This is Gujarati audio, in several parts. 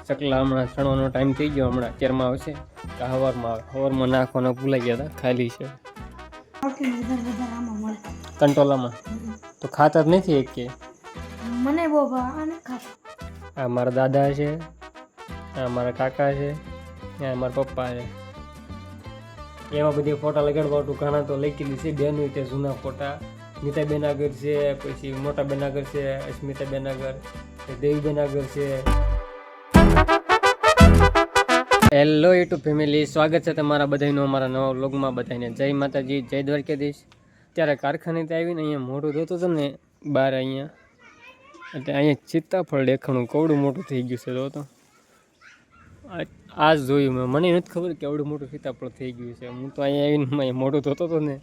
ચકલા હમણાં ચણવાનો ટાઈમ થઈ ગયો, હમણાં અત્યારમાં આવશે કે હવારમાં નાખવાના ભૂલાઈ ગયા હતા, ખાલી છે કંટોલામાં. તો ખાતર નથી એક કે મને બહુ ભાવે ખાતર. આ મારા દાદા છે, આ મારા કાકા છે, આ મારા પપ્પા છે. એમાં બધી ફોટા લગાડવાનું ઘણા તો લખેલી છે બેનું તે જૂના ફોટા. નીતાબેન આગળ છે, પછી મોટાબેન આગળ છે, અસ્મિતાબેન આગળ, દેવીબેન આગળ છે. હેલો યુટ્યુબ ફેમિલી, સ્વાગત છે તમારા બધાનું અમારા નવા વ્લોગમાં. બધાને જય માતાજી, જય દ્વારકાધીશ. ત્યારે કારખાનેથી આવીને અહીંયા મોટું થતું હતું ને બહાર અહીંયા, એટલે અહીંયા સીતાફળ દેખાણું કવડું મોટું થઈ ગયું છે. તો આ જ જોયું મેં, મને નથી ખબર કે આવડું મોટું સીતાફળ થઈ ગયું છે. હું તો અહીંયા આવીને મોટું થતો હતો ને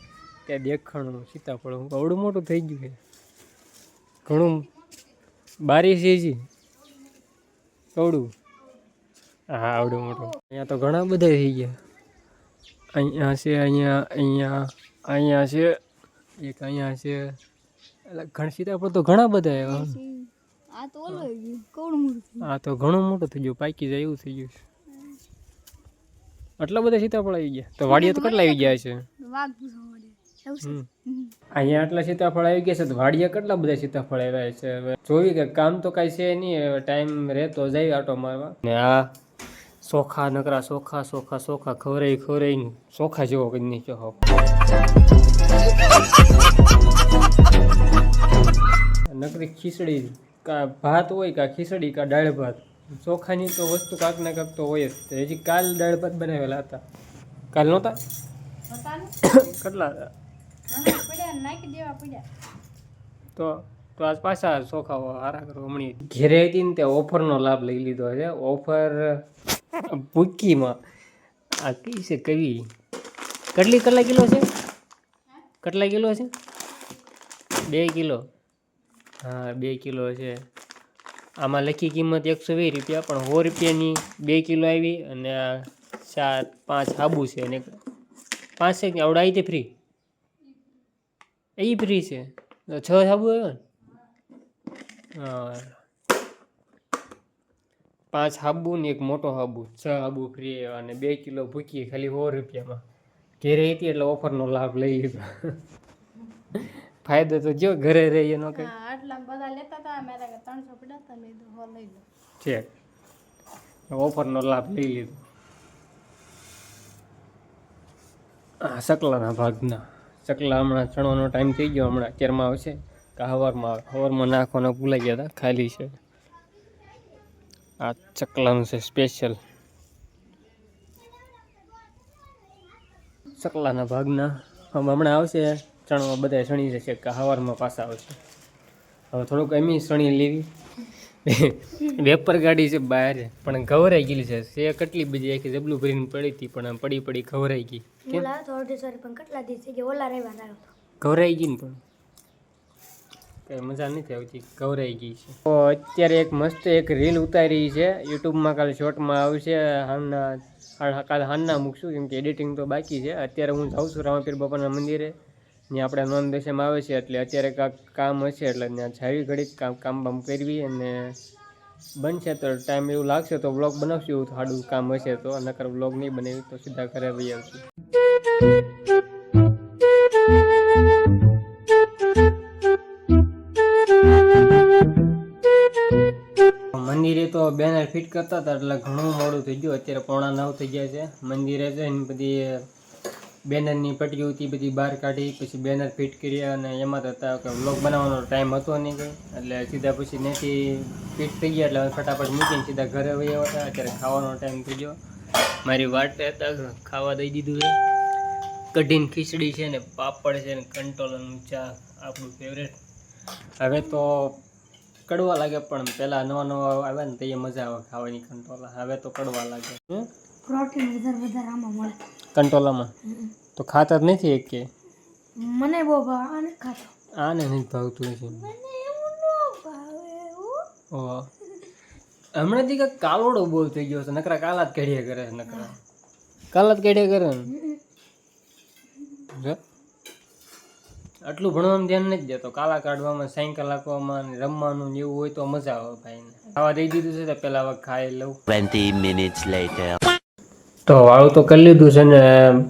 ત્યાં દેખાણું સીતાફળ હું આવડું મોટું થઈ ગયું છે. ઘણું બારી છે જી કવડું. હા આવડું મોટું. અહીંયા તો ઘણા બધા થઈ ગયા. અહીંયા છે, અહીંયા છે, એક અહીંયા છે. એટલે ઘણા સીતાફળ તો ઘણા બધા એવા. આ તો ઘણું મોટું થઈ ગયું, પાકી જાય એવું થઈ ગયું છે. આટલા બધા સીતાફળ આવી ગયા. તો વાડીએ તો કેટલા આવી ગયા છે? અહીંયા આટલા સીતાફળ આવી ગયા છે, તો વાડીએ કેટલા બધા સીતાફળ આવ્યા છે. હવે જોયું કે કામ તો કાંઈ છે નહીં, હવે ટાઈમ રહેતો જાય આટો મારવા. ને આ ચોખા નકરા ચોખા ખવરાઈ ચોખા જેવો કરી નાખ્યો. નકરી ખીચડી કા ભાત હોય, કા ખીચડી, કા દાળ ભાત. ચોખાની તો વસ્તુ કાંક ને કાંક તો હોય જ. હજી કાલ દાળ ભાત બનાવેલા હતા. કાલ નહોતા કેટલા તો આજ પાછા ચોખા હારા કરો. હમણાં ઘેરે હતી ને ત્યાં ઓફરનો લાભ લઈ લીધો છે. ઓફર ભૂકીમાં આ કઈ છે કવી કેટલા કિલો છે? કેટલા કિલો છે? 2 કિલો. હા 2 કિલો છે. આમાં લખી કિંમત 120 રૂપિયા, પણ 100 રૂપિયાની 2 કિલો આવી. અને 4-5 સાબુ છે, અને 5 છે આવડા આવી ફ્રી. એ ફ્રી છે. 6 સાબુ આવ્યો ને. હા 5 સાબુ ને એક મોટો સાબુ, 6 સાબુ ફ્રી આવ્યા. અને 2 કિલો ભૂકી ખાલી 100 રૂપિયામાં. ઘેરે હતી એટલે ઓફરનો લાભ લઈ લીધો. ફાયદો તો જો ઘરે રહી એનો કઈ છે. ઓફરનો લાભ લઈ લીધો. હા ચકલાના ભાગના ચકલા હમણાં ચણવાનો ટાઈમ થઈ ગયો, હમણાં અત્યારમાં આવશે કે હવારમાં નાખવાના ભૂલાઈ ગયા હતા, ખાલી છે. આ ચકલાનું છે સ્પેશિયલ. ચકલાના ભાગના હમણાં આવશે ચણવા, બધા સણી જશે કે સવારમાં પાછા આવશે. હવે થોડુંક એમી સણી લેવી. વેપર ગાડી છે બહાર, પણ ઘવરાઈ ગયેલી છે. કેટલી બધી આખી જબલું ભરીને પડી હતી, પણ પડી ઘવરાઈ ગઈ. ઘવરાઈ ગઈ ને પણ કઈ મજા નથી આવતી, ઘવરાઈ ગઈ છે. તો અત્યારે એક મસ્ત એક રીલ ઉતારી છે યુટ્યુબમાં, કાલે શોર્ટમાં આવશે. કાલે હાનના મૂકશું, કેમ કે એડિટિંગ તો બાકી છે. અત્યારે હું જાઉં છું રામાપીર બાપાના મંદિરે, ત્યાં આપણે નોન દેશમાં આવે છે. એટલે અત્યારે કાંઈક કામ હશે, એટલે ત્યાં જાવી ઘડીક કામ બામ કરવી. અને બનશે તો ટાઈમ એવું લાગશે તો વ્લોગ બનાવશું. એવું સારું કામ હશે તો, નકર વ્લોગ નહીં બનાવી તો સીધા ઘરે વહી આવશું. મંદિરે તો બેનર ફિટ કરતા હતા એટલે ઘણું મોડું થઈ ગયું. અત્યારે 8:45 થઈ ગયા છે. મંદિરે જઈને બધી બેનરની પટ્ટીઓ હતી બધી બહાર કાઢી, પછી બેનર ફિટ કર્યા. અને એમાં તો હતા કે વ્લોગ બનાવવાનો ટાઈમ હતો નહીં કંઈ, એટલે સીધા પછી ત્યાંથી ફિટ થઈ ગયા. એટલે ફટાફટ મૂકીને સીધા ઘરે વહી આવ્યા હતા. અત્યારે ખાવાનો ટાઈમ થઈ ગયો. મારી વાટ હતા, ખાવા દઈ દીધું છે. કઢીને ખીચડી છે, ને પાપડ છે, ને કંટોલાનું ચા આપણું ફેવરેટ. હવે તો કડવા લાગે, પણ પહેલાં નવા આવ્યા ને તો એ મજા આવે ખાવાની કંટોલા. હવે તો કડવા લાગે. પ્રોટીન વધારે આમાં મળે કંટોલામાં. તો ખાતર નથી એક કે મને બહુ ભાવે ખાતર. આને નથી ભાવતું છે. ઓહ હમણાંથી કંઈક કાલોડો બહુ થઈ ગયો છે. નકરા કાલા જ કાઢ્યા કરે, નકરા કાલા જ કાઢ્યા કરે ને. આટલું ભણવામાં ધ્યાન નથી દેતો. કાલા કાઢવામાં, સાયકલ હાંકવામાં અને રમવાનું ને એવું હોય તો મજા આવે ભાઈને. ખાવા દઈ દીધું છે તો પેલા હવે ખાઈ લઉં. 20 minutes later. તો વાળું તો કરી લીધું છે ને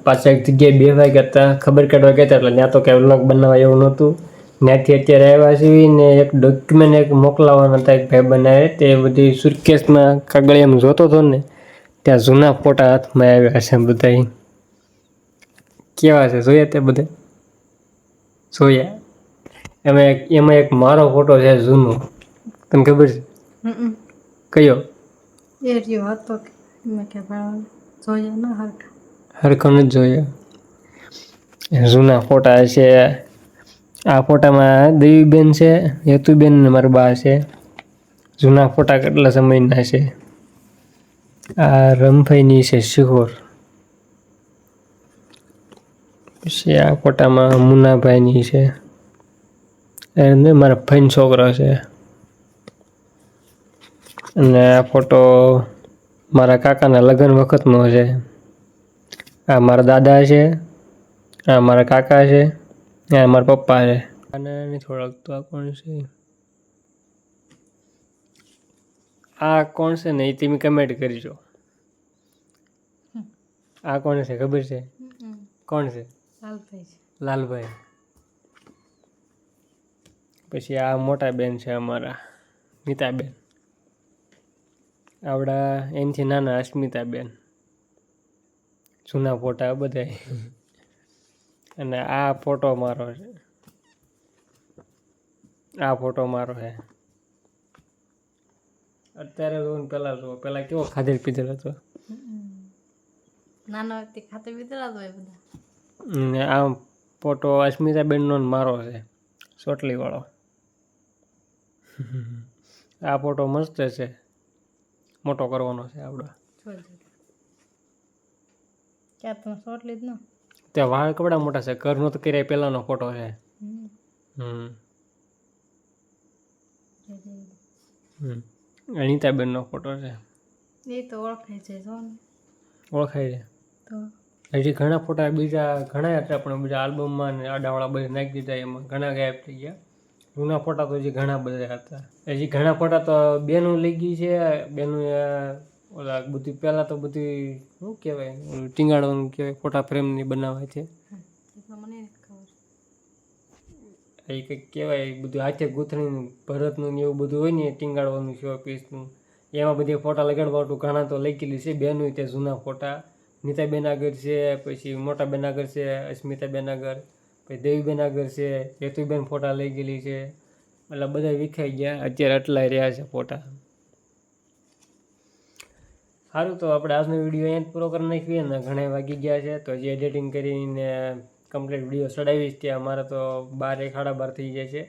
પાછા એક જગ્યાએ બેસવા ગયા હતા, ખબર કાઢવા ગયા હતા, એટલે ત્યાં તો કંઈ વ્લોગ બનાવવા એવું નહોતું. ત્યાંથી અત્યારે આવ્યા છીએ ને એક ડોક્યુમેન્ટ એક મોકલાવવાના હતા, એક ભાઈ બનાવે તે બધી સુટકેસમાં કાગળ એમ જોતો હતો ને ત્યાં જૂના ફોટા હાથમાં આવ્યા છે બધા. કેવા છે જોયા તે બધા? જોયા. એમાં એક મારો ફોટો છે જૂનો, તને ખબર છે? કયો? એ રહ્યો હતો મેં કે જોયા ના હરખા. હરખો નથી જોયા. જૂના ફોટા છે. આ ફોટામાં દેવીબેન છે, હેતુબેન ને મારા બા છે. જૂના ફોટા કેટલા સમયના છે. આ રમભાઈની છે શિહોર. પછી આ ફોટામાં મુનાભાઈની છે, એને મારા ભાઈનો છોકરો છે. અને આ ફોટો મારા કાકાના લગ્ન વખતનો છે. આ મારા દાદા છે, આ મારા કાકા છે, આ મારા પપ્પા છે. આને નથી ઓળખતો. આ કોણ છે? આ કોણ છે ને એ તમે કમેન્ટ કરજો. આ કોણ છે ખબર છે? કોણ છે? લાલભાઈ. પછી આ મોટા બેન છે અમારા, નીતાબેન. આવડા એનથી નાના અસ્મિતાબેન. જૂના ફોટા બધા. અને આ ફોટો મારો છે. આ ફોટો મારો છે. અત્યારે જો પેલા જો, પેલા કેવો ખાધેલ પીધેલ હતો. નાના વ્યક્તિ ખાતે પીધેલા હોય બધા. ને આ ફોટો અસ્મિતાબેનનો ને મારો છે, ચોટલી વાળો. આ ફોટો મસ્ત છે, મોટો કરવાનો છે આપણો. ક્યાં તમે ચોટલી જ ન? ત્યાં વાળ કપડા મોટા છે, ઘરનો તો કર્યા પહેલાનો ફોટો છે. અનિતાબેનનો ફોટો છે. એ તો ઓળખાય છે જો ને. ઓળખાય છે તો હજી ઘણા ફોટા બીજા ઘણા હતા, પણ બીજા આલ્બમમાં ને આડાવાળા બધા નાખી દીધા, એમાં ઘણા ગાયબ થઈ ગયા. જૂના ફોટા તો હજી ઘણા બધા હતા. હજી ઘણા ફોટા તો બેનું લઈ ગઈ છે. બેનું ઓલા બધું પહેલાં તો બધું શું કહેવાય, ટીંગાડવાનું કહેવાય, ફોટા ફ્રેમની બનાવાય છે. મને ખબર એ કંઈક કહેવાય, બધું હાથે ગૂંથણીનું ભરતનું ને એવું બધું હોય ને ટીંગાડવાનું શો પીસનું, એમાં બધી ફોટા લગાડવાનું ઘણા તો લઈ ગયેલી છે. બેનું તે જૂના ફોટા નીતાબેન આગળ છે, પછી મોટાબેન આગળ છે, અસ્મિતાબેન આગળ, પછી દેવીબેન આગળ છે, હેતુબેન ફોટા લઈ ગયેલી છે. એટલે બધા વિખાઈ ગયા, અત્યારે આટલા રહ્યા છે ફોટા. સારું, તો આપણે આજનો વિડીયો અહીંયા પૂરો કરી નાખીએ ને, ઘણા વાગી ગયા છે. તો હજી એડિટિંગ કરીને કમ્પ્લીટ વિડીયો ચડાવીશ ત્યાં અમારે તો 12 સાડા 12 થઈ જાય છે.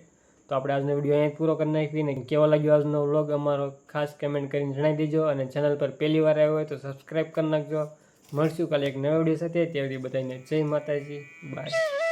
તો આપણે આજનો વિડીયો અહીંયા પૂરો કરી નાખીએ ને, કેવો લાગ્યો આજનો વ્લોગ અમારો ખાસ કમેન્ટ કરીને જણાવી દેજો. અને ચેનલ પર પહેલી વાર આવ્યો હોય તો સબસ્ક્રાઈબ કરી નાખજો. મળશું કાલે એક નવા વિડીયો સાથે. ત્યાં સુધી બધાને જય માતાજી, બાય.